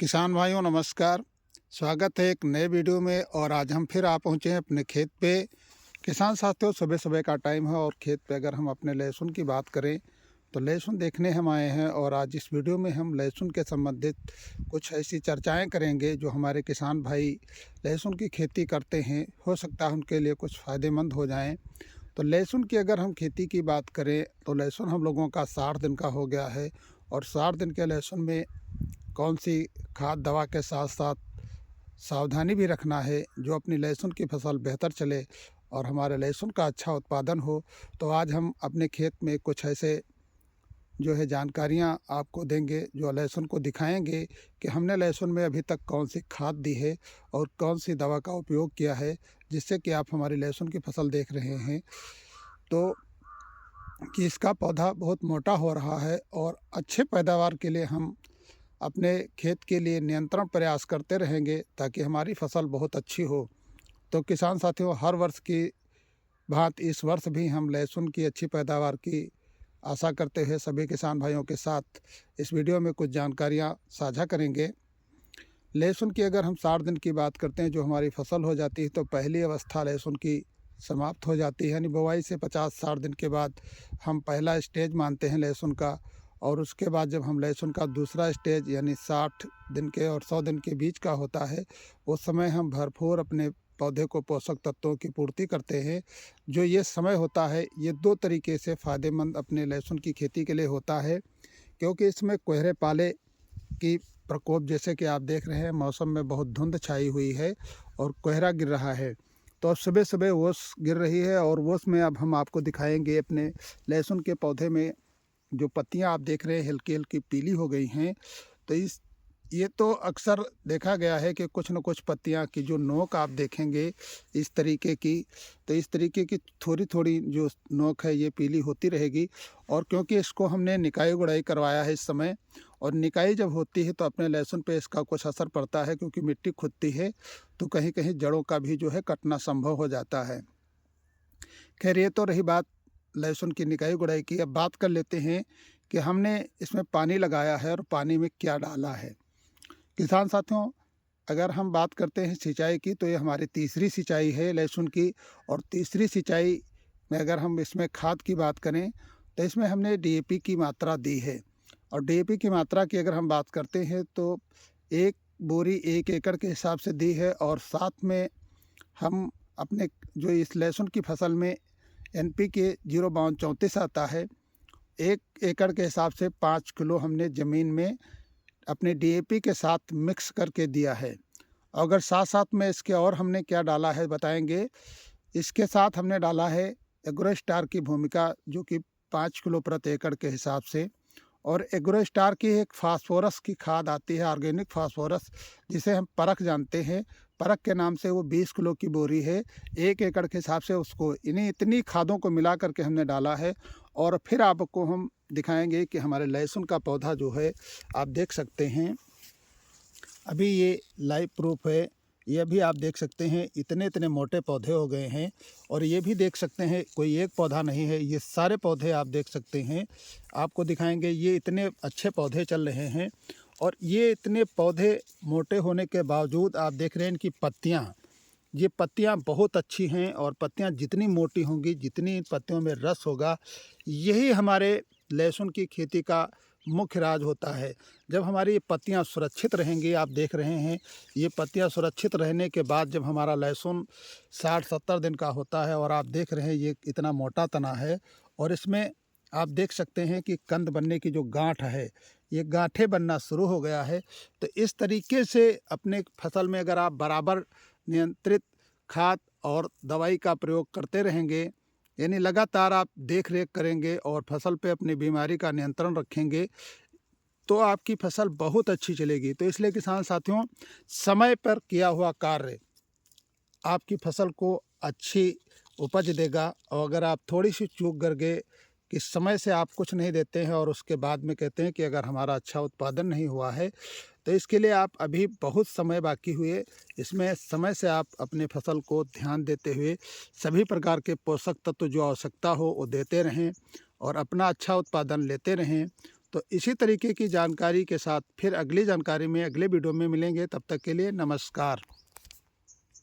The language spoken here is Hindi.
किसान भाइयों नमस्कार। स्वागत है एक नए वीडियो में। और आज हम फिर आ पहुँचे हैं अपने खेत पे। किसान साथियों, सुबह सुबह का टाइम है और खेत पे अगर हम अपने लहसुन की बात करें तो लहसुन देखने हम आए हैं। और आज इस वीडियो में हम लहसुन के संबंधित कुछ ऐसी चर्चाएं करेंगे जो हमारे किसान भाई लहसुन की खेती करते हैं, हो सकता है उनके लिए कुछ फ़ायदेमंद हो जाएँ। तो लहसुन की अगर हम खेती की बात करें तो लहसुन हम लोगों का 60 दिन का हो गया है। और 60 दिन के लहसुन में कौन सी खाद दवा के साथ साथ सावधानी भी रखना है जो अपनी लहसुन की फसल बेहतर चले और हमारे लहसुन का अच्छा उत्पादन हो। तो आज हम अपने खेत में कुछ ऐसे जो है जानकारियां आपको देंगे, जो लहसुन को दिखाएंगे कि हमने लहसुन में अभी तक कौन सी खाद दी है और कौन सी दवा का उपयोग किया है, जिससे कि आप हमारी लहसुन की फसल देख रहे हैं तो कि इसका पौधा बहुत मोटा हो रहा है। और अच्छे पैदावार के लिए हम अपने खेत के लिए निरंतर प्रयास करते रहेंगे ताकि हमारी फसल बहुत अच्छी हो। तो किसान साथियों, हर वर्ष की भांति इस वर्ष भी हम लहसुन की अच्छी पैदावार की आशा करते हुए सभी किसान भाइयों के साथ इस वीडियो में कुछ जानकारियां साझा करेंगे। लहसुन की अगर हम 60 दिन की बात करते हैं जो हमारी फसल हो जाती है, तो पहली अवस्था लहसुन की समाप्त हो जाती है, यानी बुवाई से 50-60 दिन के बाद हम पहला स्टेज मानते हैं लहसुन का। और उसके बाद जब हम लहसुन का दूसरा स्टेज यानी 60 दिन के और 100 दिन के बीच का होता है, उस समय हम भरपूर अपने पौधे को पोषक तत्वों की पूर्ति करते हैं। जो ये समय होता है ये दो तरीके से फ़ायदेमंद अपने लहसुन की खेती के लिए होता है, क्योंकि इसमें कोहरे पाले की प्रकोप, जैसे कि आप देख रहे हैं मौसम में बहुत धुंध छाई हुई है और कोहरा गिर रहा है। तो अब सुबह सुबह ओस गिर रही है और ओस में अब हम आपको दिखाएंगे अपने लहसुन के पौधे में जो पत्तियां आप देख रहे हैं हल्की हल्की पीली हो गई हैं। तो ये तो अक्सर देखा गया है कि कुछ न कुछ पत्तियां की जो नोक आप देखेंगे इस तरीके की, तो इस तरीके की थोड़ी थोड़ी जो नोक है ये पीली होती रहेगी। और क्योंकि इसको हमने निकाई गुड़ाई करवाया है इस समय, और निकाई जब होती है तो अपने लहसुन पे इसका कुछ असर पड़ता है, क्योंकि मिट्टी खुदती है तो कहीं कहीं जड़ों का भी जो है कटना संभव हो जाता है। खैर, ये तो रही बात लहसुन की निकाई गुड़ाई की। अब बात कर लेते हैं कि हमने इसमें पानी लगाया है और पानी में क्या डाला है। किसान साथियों, अगर हम बात करते हैं सिंचाई की तो ये हमारी तीसरी सिंचाई है लहसुन की। और तीसरी सिंचाई में अगर हम इसमें खाद की बात करें तो इसमें हमने डीएपी की मात्रा दी है। और डीएपी की मात्रा की अगर हम बात करते हैं तो 1 बोरी 1 एकड़ के हिसाब से दी है। और साथ में हम अपने जो इस लहसुन की फसल में NPK 05234 आता है, 1 एकड़ के हिसाब से 5 किलो हमने ज़मीन में अपने DAP के साथ मिक्स करके दिया है। अगर साथ साथ में इसके और हमने क्या डाला है बताएंगे। इसके साथ हमने डाला है एग्रोस्टार की भूमिका, जो कि 5 किलो प्रति एकड़ के हिसाब से। और एग्रोस्टार की एक फास्फोरस की खाद आती है, ऑर्गेनिक फास्फोरस, जिसे हम परख जानते हैं। परख के नाम से वो 20 किलो की बोरी है। 1 एकड़ के हिसाब से उसको इतनी खादों को मिला करके हमने डाला है। और फिर आपको हम दिखाएंगे कि हमारे लहसुन का पौधा जो है आप देख सकते हैं, अभी ये लाइव प्रूफ है। ये भी आप देख सकते हैं इतने इतने मोटे पौधे हो गए हैं। और ये भी देख सकते हैं कोई एक पौधा नहीं है, ये सारे पौधे आप देख सकते हैं। आपको दिखाएंगे ये इतने अच्छे पौधे चल रहे हैं। और ये इतने पौधे मोटे होने के बावजूद आप देख रहे हैं इनकी पत्तियाँ, ये पत्तियाँ बहुत अच्छी हैं। और पत्तियाँ जितनी मोटी होंगी, जितनी इन पत्तियों में रस होगा, यही हमारे लहसुन की खेती का मुख्य राज होता है। जब हमारी ये पत्तियाँ सुरक्षित रहेंगी, आप देख रहे हैं ये पत्तियाँ सुरक्षित रहने के बाद जब हमारा लहसुन 60-70 दिन का होता है और आप देख रहे हैं ये इतना मोटा तना है। और इसमें आप देख सकते हैं कि कंद बनने की जो गांठ है, ये गांठें बनना शुरू हो गया है। तो इस तरीके से अपने फसल में अगर आप बराबर नियंत्रित खाद और दवाई का प्रयोग करते रहेंगे, यानी लगातार आप देख रेख करेंगे और फसल पे अपनी बीमारी का नियंत्रण रखेंगे, तो आपकी फसल बहुत अच्छी चलेगी। तो इसलिए किसान साथियों, समय पर किया हुआ कार्य आपकी फसल को अच्छी उपज देगा। और अगर आप थोड़ी सी चूक कर गए कि समय से आप कुछ नहीं देते हैं और उसके बाद में कहते हैं कि अगर हमारा अच्छा उत्पादन नहीं हुआ है, तो इसके लिए आप अभी बहुत समय बाकी हुए। इसमें समय से आप अपने फसल को ध्यान देते हुए सभी प्रकार के पोषक तत्व जो आवश्यकता हो वो देते रहें और अपना अच्छा उत्पादन लेते रहें। तो इसी तरीके की जानकारी के साथ फिर अगली जानकारी में अगले वीडियो में मिलेंगे। तब तक के लिए नमस्कार।